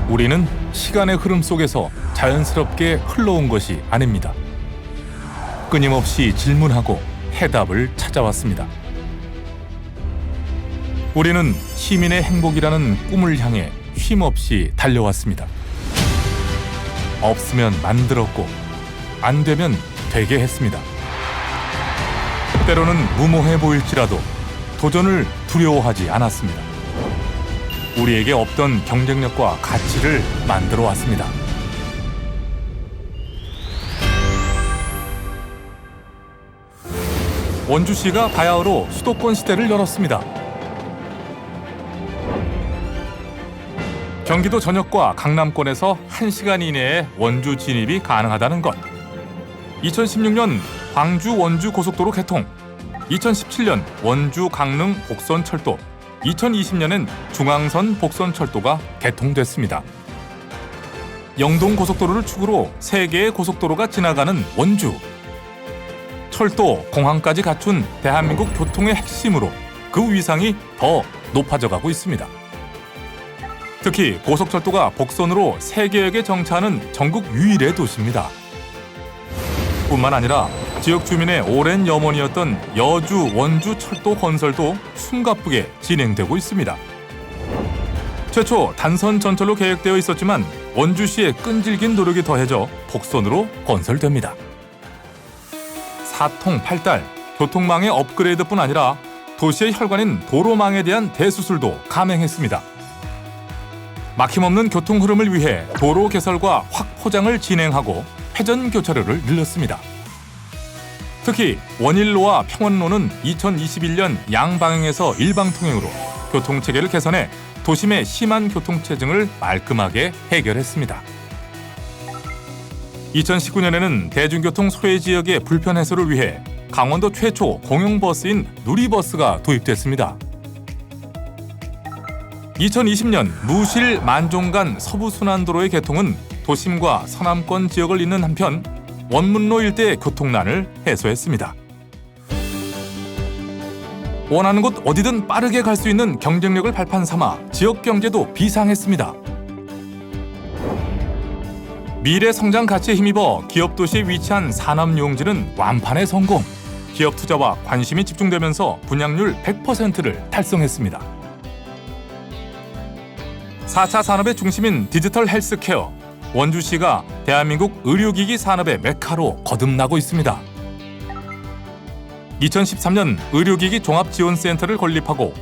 우리는 시간의 흐름 속에서 자연스럽게 흘러온 것이 아닙니다. 끊임없이 질문하고 해답을 찾아왔습니다. 우리는 시민의 행복이라는 꿈을 향해 쉼없이 달려왔습니다. 없으면 만들었고 안 되면 되게 했습니다. 때로는 무모해 보일지라도 도전을 두려워하지 않았습니다. 우리에게 없던 경쟁력과 가치를 만들어 왔습니다. 원주시가 바야흐로 수도권 시대를 열었습니다. 경기도 전역과 강남권에서 1시간 이내에 원주 진입이 가능하다는 것. 2016년 광주 원주 고속도로 개통, 2017년 원주 강릉 복선철도, 2020년엔 중앙선 복선철도가 개통됐습니다. 영동 고속도로를 축으로 3개의 고속도로가 지나가는 원주. 철도, 공항까지 갖춘 대한민국 교통의 핵심으로 그 위상이 더 높아져 가고 있습니다. 특히 고속철도가 복선으로 3개역에 정차하는 전국 유일의 도시입니다. 뿐만 아니라 지역 주민의 오랜 염원이었던 여주 원주 철도 건설도 숨가쁘게 진행되고 있습니다. 최초 단선 전철로 계획되어 있었지만 원주시의 끈질긴 노력이 더해져 복선으로 건설됩니다. 사통팔달, 교통망의 업그레이드뿐 아니라 도시의 혈관인 도로망에 대한 대수술도 감행했습니다. 막힘없는 교통 흐름을 위해 도로 개설과 확포장을 진행하고 회전 교차로를 늘렸습니다. 특히 원일로와 평원로는 2021년 양방향에서 일방통행으로 교통체계를 개선해 도심의 심한 교통체증을 말끔하게 해결했습니다. 2019년에는 대중교통 소외 지역의 불편 해소를 위해 강원도 최초 공용버스인 누리버스가 도입됐습니다. 2020년 무실 만종간 서부순환도로의 개통은 도심과 서남권 지역을 잇는 한편 원문로 일대의 교통난을 해소했습니다. 원하는 곳 어디든 빠르게 갈 수 있는 경쟁력을 발판 삼아 지역 경제도 비상했습니다. 미래 성장 가치에 힘입어 기업 도시에 위치한 산업용지는 완판의 성공. 기업 투자와 관심이 집중되면서 분양률 100%를 달성했습니다. 4차 산업의 중심인 디지털 헬스케어, 원주시가 대한민국 의료기기 산업의 메카로 거듭나고 있습니다. 2013년 의료기기 종합지원센터를 건립하고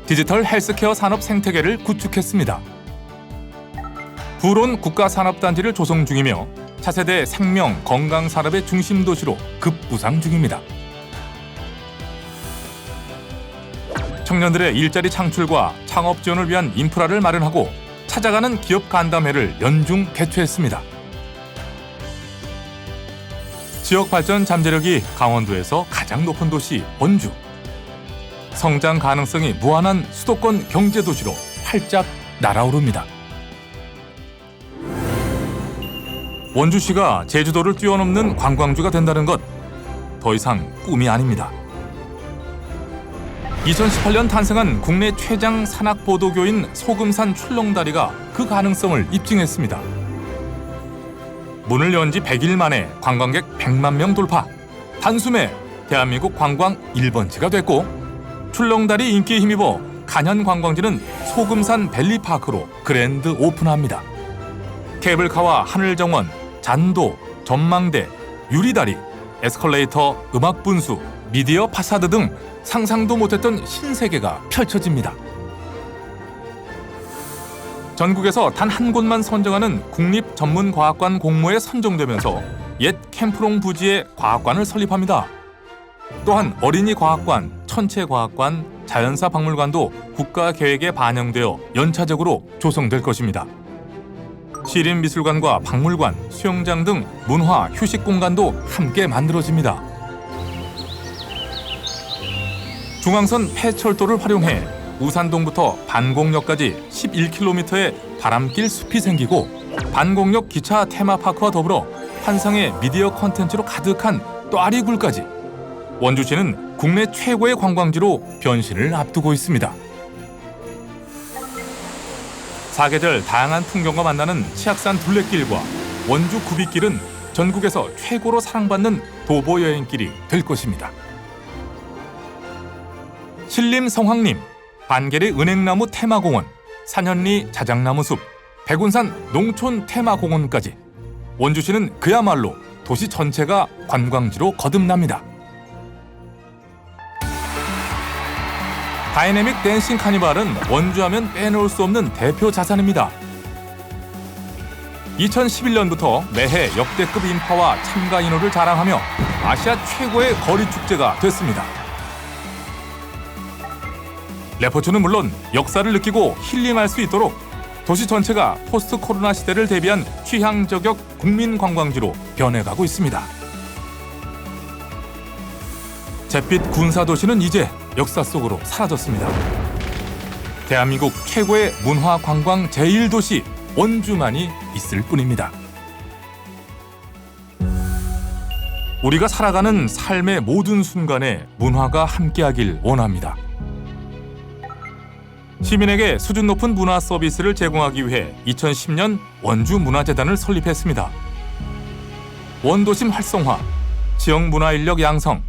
디지털 헬스케어 산업 생태계를 구축했습니다. 부론 국가산업단지를 조성 중이며 차세대 생명, 건강 산업의 중심 도시로 급부상 중입니다. 청년들의 일자리 창출과 창업 지원을 위한 인프라를 마련하고 찾아가는 기업 간담회를 연중 개최했습니다. 지역 발전 잠재력이 강원도에서 가장 높은 도시 원주. 성장 가능성이 무한한 수도권 경제도시로 활짝 날아오릅니다. 원주시가 제주도를 뛰어넘는 관광주가 된다는 것, 더 이상 꿈이 아닙니다. 2018년 탄생한 국내 최장 산악보도교인 소금산 출렁다리가 그 가능성을 입증했습니다. 문을 연 지 100일 만에 관광객 100만 명 돌파, 단숨에 대한민국 관광 1번지가 됐고 출렁다리 인기에 힘입어 간현 관광지는 소금산 밸리파크로 그랜드 오픈합니다. 케이블카와 하늘정원, 잔도, 전망대, 유리다리, 에스컬레이터, 음악분수, 미디어 파사드 등 상상도 못했던 신세계가 펼쳐집니다. 전국에서 단 한 곳만 선정하는 국립전문과학관 공모에 선정되면서 옛 캠프롱 부지에 과학관을 설립합니다. 또한 어린이과학관, 천체과학관, 자연사 박물관도 국가계획에 반영되어 연차적으로 조성될 것입니다. 시립미술관과 박물관, 수영장 등 문화, 휴식 공간도 함께 만들어집니다. 중앙선 폐철도를 활용해 우산동부터 반공역까지 11km의 바람길 숲이 생기고 반공역 기차 테마파크와 더불어 환상의 미디어 콘텐츠로 가득한 또아리굴까지 원주시는 국내 최고의 관광지로 변신을 앞두고 있습니다. 사계절 다양한 풍경과 만나는 치악산 둘레길과 원주 구비길은 전국에서 최고로 사랑받는 도보 여행길이 될 것입니다. 신림 성황림, 반계리 은행나무 테마공원, 산현리 자작나무숲, 백운산 농촌 테마공원까지 원주시는 그야말로 도시 전체가 관광지로 거듭납니다. 다이내믹 댄싱 카니발은 원주하면 빼놓을 수 없는 대표 자산입니다. 2011년부터 매해 역대급 인파와 참가 인원을 자랑하며 아시아 최고의 거리 축제가 됐습니다. 레포츠는 물론 역사를 느끼고 힐링할 수 있도록 도시 전체가 포스트 코로나 시대를 대비한 취향 저격 국민 관광지로 변해가고 있습니다. 잿빛 군사 도시는 이제 역사 속으로 사라졌습니다. 대한민국 최고의 문화 관광 제1도시 원주만이 있을 뿐입니다. 우리가 살아가는 삶의 모든 순간에 문화가 함께하길 원합니다. 시민에게 수준 높은 문화 서비스를 제공하기 위해 2010년 원주문화재단을 설립했습니다. 원도심 활성화, 지역 문화 인력 양성,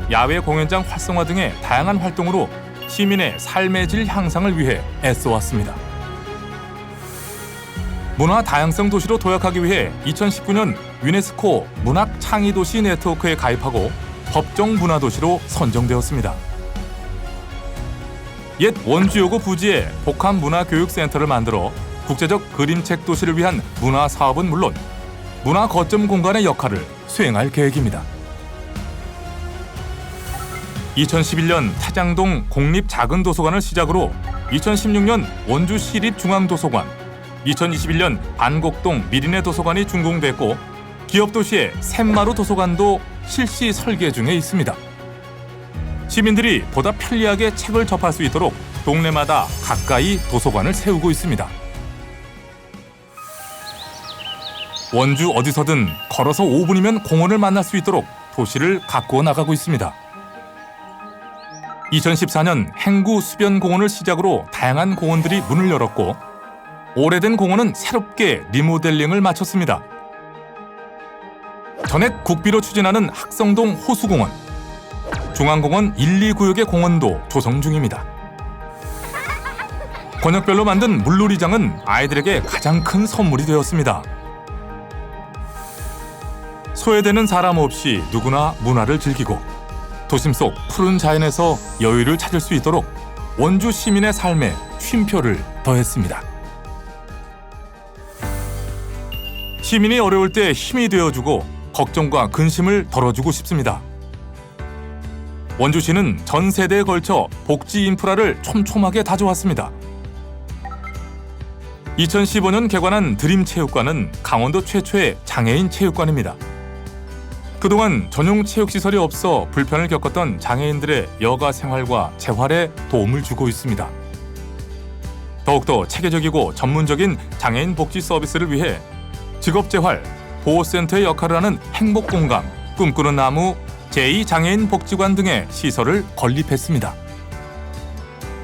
야외 공연장 활성화 등의 다양한 활동으로 시민의 삶의 질 향상을 위해 애써왔습니다. 문화 다양성 도시로 도약하기 위해 2019년 유네스코 문학 창의 도시 네트워크에 가입하고 법정 문화 도시로 선정되었습니다. 옛 원주여고 부지에 복합 문화교육센터를 만들어 국제적 그림책 도시를 위한 문화 사업은 물론 문화 거점 공간의 역할을 수행할 계획입니다. 2011년 타장동 공립작은도서관을 시작으로 2016년 원주시립중앙도서관, 2021년 반곡동 미리네 도서관이 준공됐고 기업도시의 샘마루 도서관도 실시 설계 중에 있습니다. 시민들이 보다 편리하게 책을 접할 수 있도록 동네마다 가까이 도서관을 세우고 있습니다. 원주 어디서든 걸어서 5분이면 공원을 만날 수 있도록 도시를 가꾸어 나가고 있습니다. 2014년 행구 수변공원을 시작으로 다양한 공원들이 문을 열었고 오래된 공원은 새롭게 리모델링을 마쳤습니다. 전액 국비로 추진하는 학성동 호수공원, 중앙공원 1, 2구역의 공원도 조성 중입니다. 권역별로 만든 물놀이장은 아이들에게 가장 큰 선물이 되었습니다. 소외되는 사람 없이 누구나 문화를 즐기고 도심 속 푸른 자연에서 여유를 찾을 수 있도록 원주 시민의 삶에 쉼표를 더했습니다. 시민이 어려울 때 힘이 되어주고 걱정과 근심을 덜어주고 싶습니다. 원주시는 전 세대에 걸쳐 복지 인프라를 촘촘하게 다져왔습니다. 2015년 개관한 드림체육관은 강원도 최초의 장애인 체육관입니다. 그동안 전용 체육시설이 없어 불편을 겪었던 장애인들의 여가 생활과 재활에 도움을 주고 있습니다. 더욱더 체계적이고 전문적인 장애인 복지 서비스를 위해 직업재활, 보호센터의 역할을 하는 행복공감, 꿈꾸는 나무, 제2장애인 복지관 등의 시설을 건립했습니다.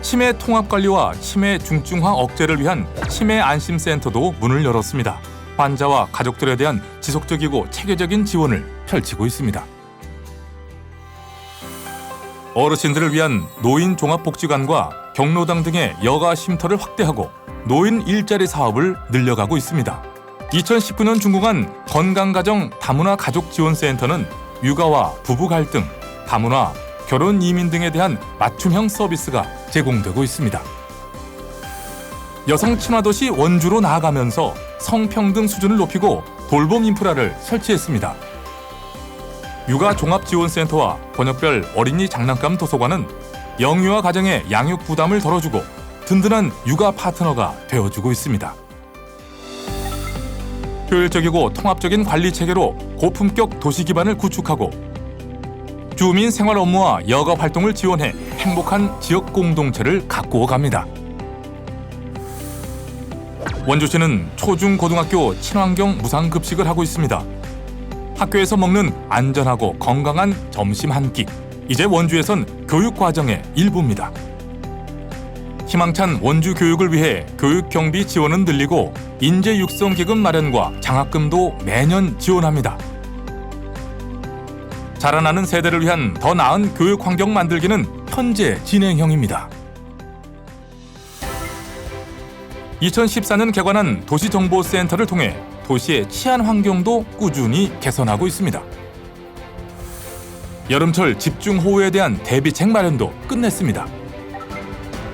치매 통합관리와 치매 중증화 억제를 위한 치매 안심센터도 문을 열었습니다. 환자와 가족들에 대한 지속적이고 체계적인 지원을 펼치고 있습니다. 어르신들을 위한 노인 종합복지관과 경로당 등의 여가 쉼터를 확대하고 노인 일자리 사업을 늘려가고 있습니다. 2019년 준공한 건강가정 다문화 가족지원센터는 육아와 부부 갈등, 다문화, 결혼 이민 등에 대한 맞춤형 서비스가 제공되고 있습니다. 여성 친화도시 원주로 나아가면서 성평등 수준을 높이고 돌봄 인프라를 설치했습니다. 육아 종합지원센터와 번역별 어린이 장난감 도서관은 영유아 가정의 양육 부담을 덜어주고 든든한 육아 파트너가 되어주고 있습니다. 효율적이고 통합적인 관리 체계로 고품격 도시 기반을 구축하고 주민 생활 업무와 여가 활동을 지원해 행복한 지역 공동체를 가꾸어 갑니다. 원주시는 초중고등학교 친환경 무상급식을 하고 있습니다. 학교에서 먹는 안전하고 건강한 점심 한 끼, 이제 원주에선 교육과정의 일부입니다. 희망찬 원주 교육을 위해 교육 경비 지원은 늘리고 인재 육성 기금 마련과 장학금도 매년 지원합니다. 자라나는 세대를 위한 더 나은 교육 환경 만들기는 현재 진행형입니다. 2014년 개관한 도시정보센터를 통해 도시의 치안 환경도 꾸준히 개선하고 있습니다. 여름철 집중호우에 대한 대비책 마련도 끝냈습니다.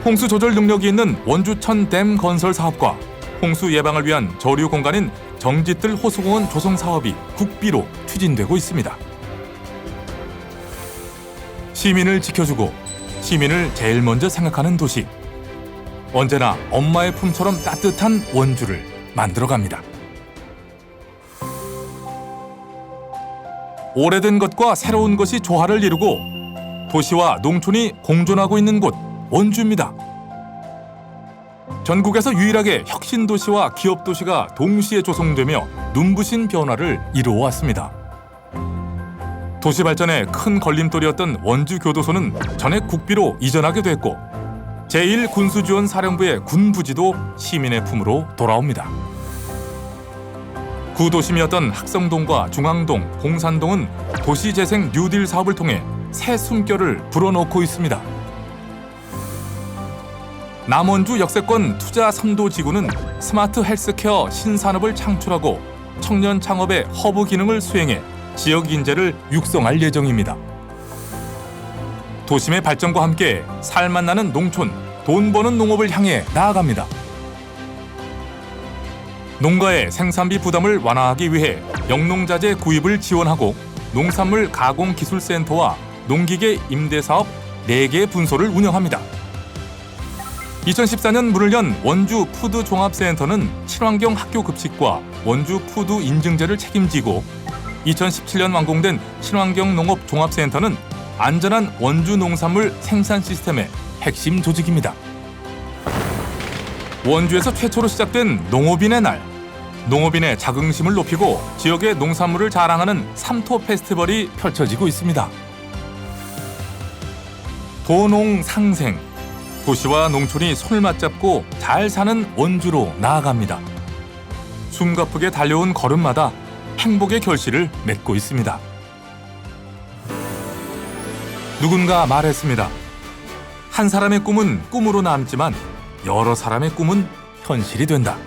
홍수 조절 능력이 있는 원주천 댐 건설 사업과 홍수 예방을 위한 저류 공간인 정지뜰 호수공원 조성 사업이 국비로 추진되고 있습니다. 시민을 지켜주고 시민을 제일 먼저 생각하는 도시. 언제나 엄마의 품처럼 따뜻한 원주를 만들어갑니다. 오래된 것과 새로운 것이 조화를 이루고 도시와 농촌이 공존하고 있는 곳 원주입니다. 전국에서 유일하게 혁신도시와 기업도시가 동시에 조성되며 눈부신 변화를 이루어왔습니다. 도시 발전에 큰 걸림돌이었던 원주교도소는 전액 국비로 이전하게 됐고 제1군수지원사령부의 군부지도 시민의 품으로 돌아옵니다. 구도심이었던 학성동과 중앙동, 봉산동은 도시재생 뉴딜 사업을 통해 새 숨결을 불어넣고 있습니다. 남원주 역세권 투자 선도지구는 스마트 헬스케어 신산업을 창출하고 청년 창업의 허브 기능을 수행해 지역 인재를 육성할 예정입니다. 도심의 발전과 함께 살맛 나는 농촌, 돈 버는 농업을 향해 나아갑니다. 농가의 생산비 부담을 완화하기 위해 영농자재 구입을 지원하고 농산물 가공기술센터와 농기계 임대사업 4개 분소를 운영합니다. 2014년 문을 연 원주 푸드종합센터는 친환경 학교 급식과 원주 푸드 인증제를 책임지고 2017년 완공된 친환경 농업 종합센터는 안전한 원주 농산물 생산 시스템의 핵심 조직입니다. 원주에서 최초로 시작된 농업인의 날. 농업인의 자긍심을 높이고 지역의 농산물을 자랑하는 삼토 페스티벌이 펼쳐지고 있습니다. 도농상생. 도시와 농촌이 손을 맞잡고 잘 사는 원주로 나아갑니다. 숨가쁘게 달려온 걸음마다 행복의 결실을 맺고 있습니다. 누군가 말했습니다. 한 사람의 꿈은 꿈으로 남지만 여러 사람의 꿈은 현실이 된다.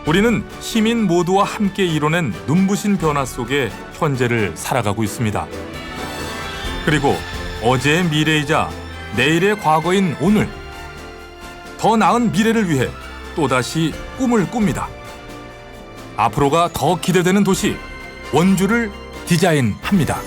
우리는 시민 모두와 함께 이뤄낸 눈부신 변화 속에 현재를 살아가고 있습니다. 그리고 어제의 미래이자 내일의 과거인 오늘, 더 나은 미래를 위해 또다시 꿈을 꿉니다. 앞으로가 더 기대되는 도시, 원주를 디자인합니다.